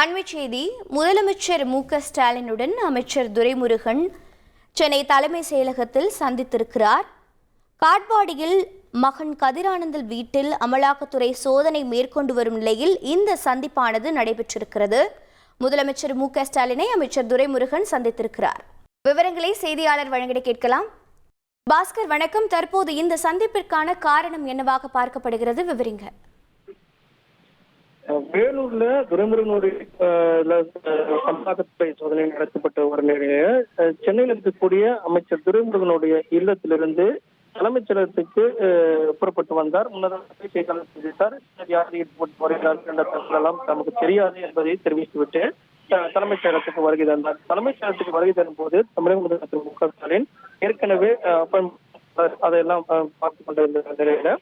அண்மைச் செய்தி. முதலமைச்சர் மு.க.ஸ்டாலினுடன் அமைச்சர் துரைமுருகன் சென்னை தலைமை செயலகத்தில் சந்தித்திருக்கிறார். காட்பாடியில் மகன் கதிரானந்தல் வீட்டில் அமலாக்கத்துறை சோதனை மேற்கொண்டு வரும் நிலையில் இந்த சந்திப்பானது நடைபெற்றிருக்கிறது. முதலமைச்சர் மு.க.ஸ்டாலினை அமைச்சர் துரைமுருகன் சந்தித்திருக்கிறார். விவரங்களை செய்தியாளர் வழங்கிட கேட்கலாம். பாஸ்கர், வணக்கம். தற்போது இந்த சந்திப்பிற்கான காரணம் என்னவாக பார்க்கப்படுகிறது? விவரிங்க. வேலூர்ல துரைமுருகனுடைய அமலாக்கத்துறை சோதனை நடத்தப்பட்ட ஒரு நிலையில சென்னையில் இருக்கக்கூடிய அமைச்சர் துரைமுருகனுடைய இல்லத்திலிருந்து தலைமைச் செயலகத்துக்கு புறப்பட்டு வந்தார். முன்னதாக செய்தியாளர் சந்தித்தார். யார் ஈடுபட்டு வருகிறார்கள் என்ற தகவலெல்லாம் நமக்கு தெரியாது என்பதை தெரிவித்துவிட்டு தலைமைச் செயலகத்துக்கு வருகை தந்தார். தலைமைச் செயலகத்துக்கு வருகை தரும் போது தமிழக முதலமைச்சர் மு.க.ஸ்டாலின் ஏற்கனவே அதையெல்லாம் பார்த்துக் கொண்டிருந்த நிலையில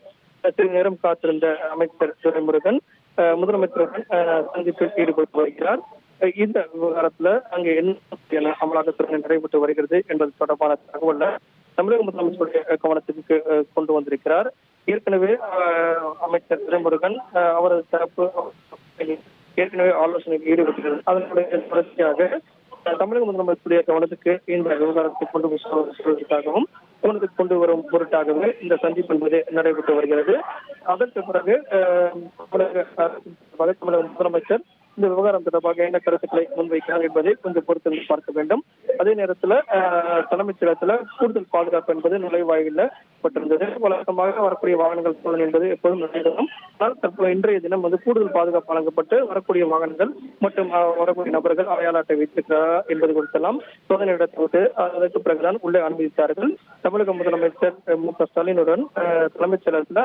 சிறிது நேரம் காத்திருந்த அமைச்சர் துரைமுருகன் முதலமைச்சருடன் சந்திப்பில் ஈடுபட்டு வருகிறார். இந்த விவகாரத்துல அங்கே என்ன அமலாக்கத்துறை நடைபெற்று வருகிறது என்பது தொடர்பான தகவல்ல தமிழக முதலமைச்சருடைய கவனத்துக்கு கொண்டு வந்திருக்கிறார். ஏற்கனவே அமைச்சர் துரைமுருகன் அவரது தரப்பு ஏற்கனவே ஆலோசனையில் ஈடுபட்டிருக்கிறது. அதனுடைய தொடர்ச்சியாக தமிழக முதலமைச்சருடைய கவனத்துக்கு இந்த விவகாரத்தை கவனத்துக்கு கொண்டு வரும் பொருட்டாகவே இந்த சந்திப்பு என்பது நடைபெற்று வருகிறது. அதற்கு பிறகு தமிழக முதலமைச்சர் இந்த விவகாரம் தொடர்பாக என்ன கருத்துக்களை முன்வைக்கிறார் என்பதை கொஞ்சம் பொறுத்து பார்க்க வேண்டும். அதே நேரத்தில் தலைமைச் செயலகத்தில் கூடுதல் பாதுகாப்பு என்பது நுழைவாயில பட்டிருந்தது. வழக்கமாக வரக்கூடிய வாகனங்கள் சோதனை என்பது எப்போதும் நடைபெறும். ஆனால் தற்போது இன்றைய தினம் கூடுதல் பாதுகாப்பு வழங்கப்பட்டு வரக்கூடிய வாகனங்கள் மற்றும் வரக்கூடிய நபர்கள் அடையாள அட்டை வைத்திருக்கிறார் என்பது குறித்தெல்லாம் சோதனை நடத்தப்பட்டு அதற்கு பிறகுதான் உள்ளே அனுமதித்தார்கள். தமிழக முதலமைச்சர் மு.க.ஸ்டாலினுடன் தலைமைச் செயலகத்தில்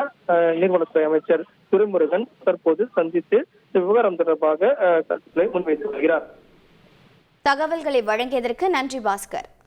நீர்வளத்துறை அமைச்சர் துரைமுருகன் தற்போது சந்தித்து இந்த விவகாரம் தொடர்பாக கருத்துக்களை முன்வைத்து வருகிறார். தகவல்களை வழங்கியதற்கு நன்றி பாஸ்கர்.